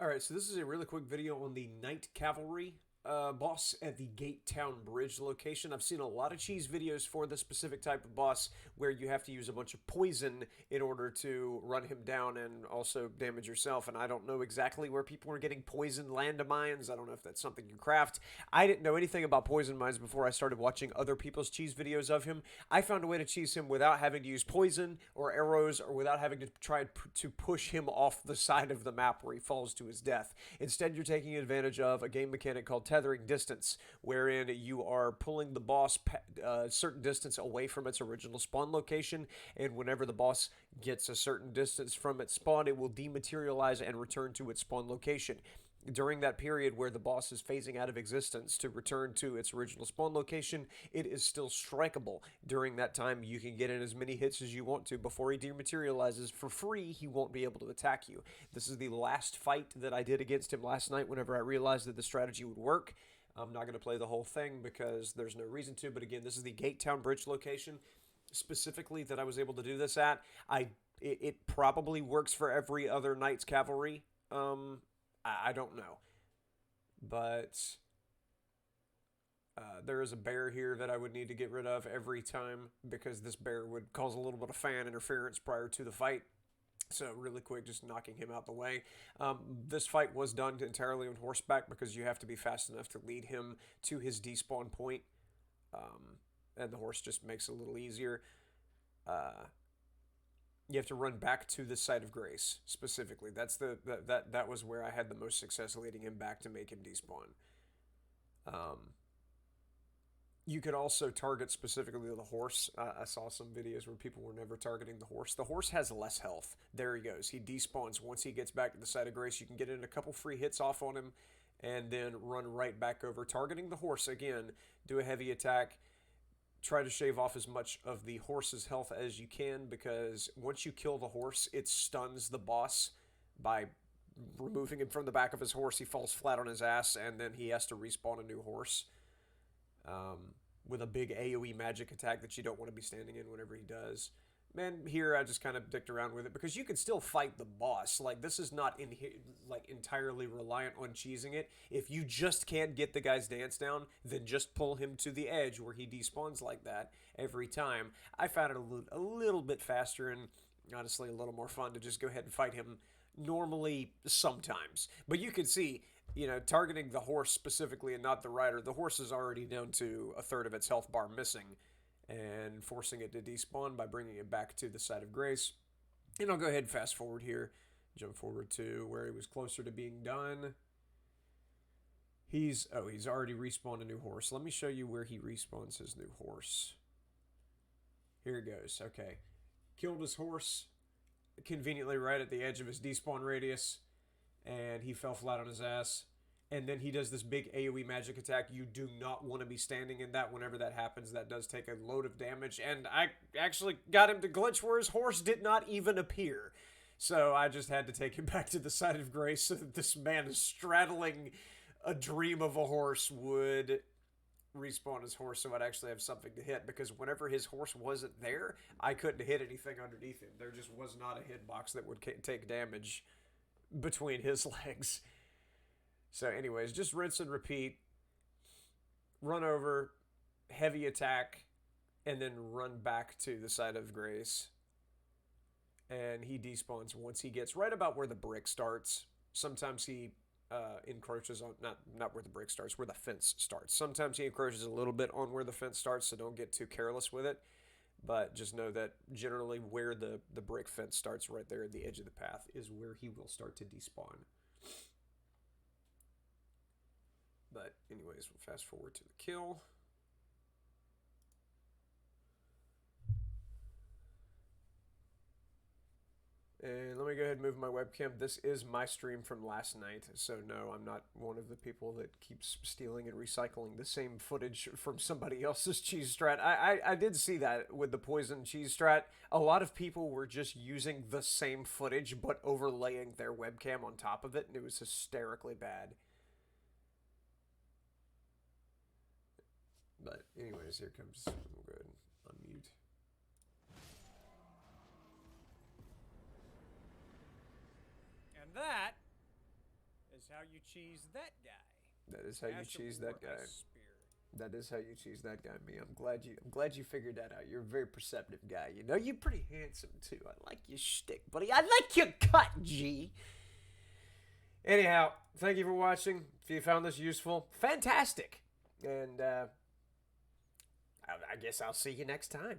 Alright, so this is a really quick video on the Knight Cavalry boss at the Gate Town Bridge location. I've seen a lot of cheese videos for this specific type of boss where you have to use a bunch of poison in order to run him down and also damage yourself, and I don't know exactly where people are getting poison landmines. I don't know if that's something you craft. I didn't know anything about poison mines before I started watching other people's cheese videos of him. I found a way to cheese him without having to use poison or arrows or without having to try to push him off the side of the map where he falls to his death. Instead, you're taking advantage of a game mechanic called tethering distance, wherein you are pulling the boss a certain distance away from its original spawn location, and whenever the boss gets a certain distance from its spawn, it will dematerialize and return to its spawn location. During that period where the boss is phasing out of existence to return to its original spawn location, it is still strikeable. During that time, you can get in as many hits as you want to before he dematerializes. For free, he won't be able to attack you. This is the last fight that I did against him last night whenever I realized that the strategy would work. I'm not going to play the whole thing because there's no reason to, but again, this is the Gate Town Bridge location specifically that I was able to do this at. It probably works for every other Knight's Cavalry. I don't know, but there is a bear here that I would need to get rid of every time because this bear would cause a little bit of fan interference prior to the fight. So really quick, just knocking him out the way. This fight was done entirely on horseback because you have to be fast enough to lead him to his despawn point, and the horse just makes it a little easier. You have to run back to the site of grace specifically. That was where I had the most success leading him back to make him despawn. You could also target specifically the horse. I saw some videos where people were never targeting the horse. The horse has less health. There he goes. He despawns once he gets back to the site of grace. You can get in a couple free hits off on him and then run right back over. Targeting the horse again, do a heavy attack. Try to shave off as much of the horse's health as you can because once you kill the horse, it stuns the boss by removing him from the back of his horse. He falls flat on his ass and then he has to respawn a new horse with a big AoE magic attack that you don't want to be standing in whenever he does. Man, here I just kind of dicked around with it because you can still fight the boss. Like this is not entirely reliant on cheesing it. If you just can't get the guy's dance down, then just pull him to the edge where he despawns like that every time. I found it a little bit faster and honestly a little more fun to just go ahead and fight him normally sometimes. But you can see, targeting the horse specifically and not the rider, the horse is already down to a third of its health bar missing, and forcing it to despawn by bringing it back to the site of grace. And I'll go ahead and fast forward here, jump forward to where he was closer to being done. He's already respawned a new horse. Let me show you where he respawns his new horse. Here it goes. Okay. Killed his horse conveniently right at the edge of his despawn radius, and he fell flat on his ass. And then he does this big AoE magic attack. You do not want to be standing in that whenever that happens. That does take a load of damage, and I actually got him to glitch where his horse did not even appear. So I just had to take him back to the side of grace so that this man is straddling a dream of a horse would respawn his horse so I'd actually have something to hit, because whenever his horse wasn't there, I couldn't hit anything underneath him. There just was not a hitbox that would take damage between his legs. So anyways, just rinse and repeat. Run over, heavy attack, and then run back to the side of grace. And he despawns once he gets right about where the brick starts. Sometimes he encroaches on not where the brick starts, where the fence starts. Sometimes he encroaches a little bit on where the fence starts, so don't get too careless with it. But just know that generally where the brick fence starts, right there at the edge of the path, is where he will start to despawn. But anyways, we'll fast forward to the kill. And let me go ahead and move my webcam. This is my stream from last night, so no, I'm not one of the people that keeps stealing and recycling the same footage from somebody else's cheese strat. I did see that with the poison cheese strat. A lot of people were just using the same footage, but overlaying their webcam on top of it, and it was hysterically bad. But anyways, here comes, we'll go ahead and unmute. And that is how you cheese that guy. That is how you Master cheese War that guy. Ice Spear. That is how you cheese that guy, me. I'm glad you figured that out. You're a very perceptive guy. You know, you're pretty handsome too. I like your shtick, buddy. I like your cut, G. Anyhow, thank you for watching. If you found this useful, fantastic. And I guess I'll see you next time.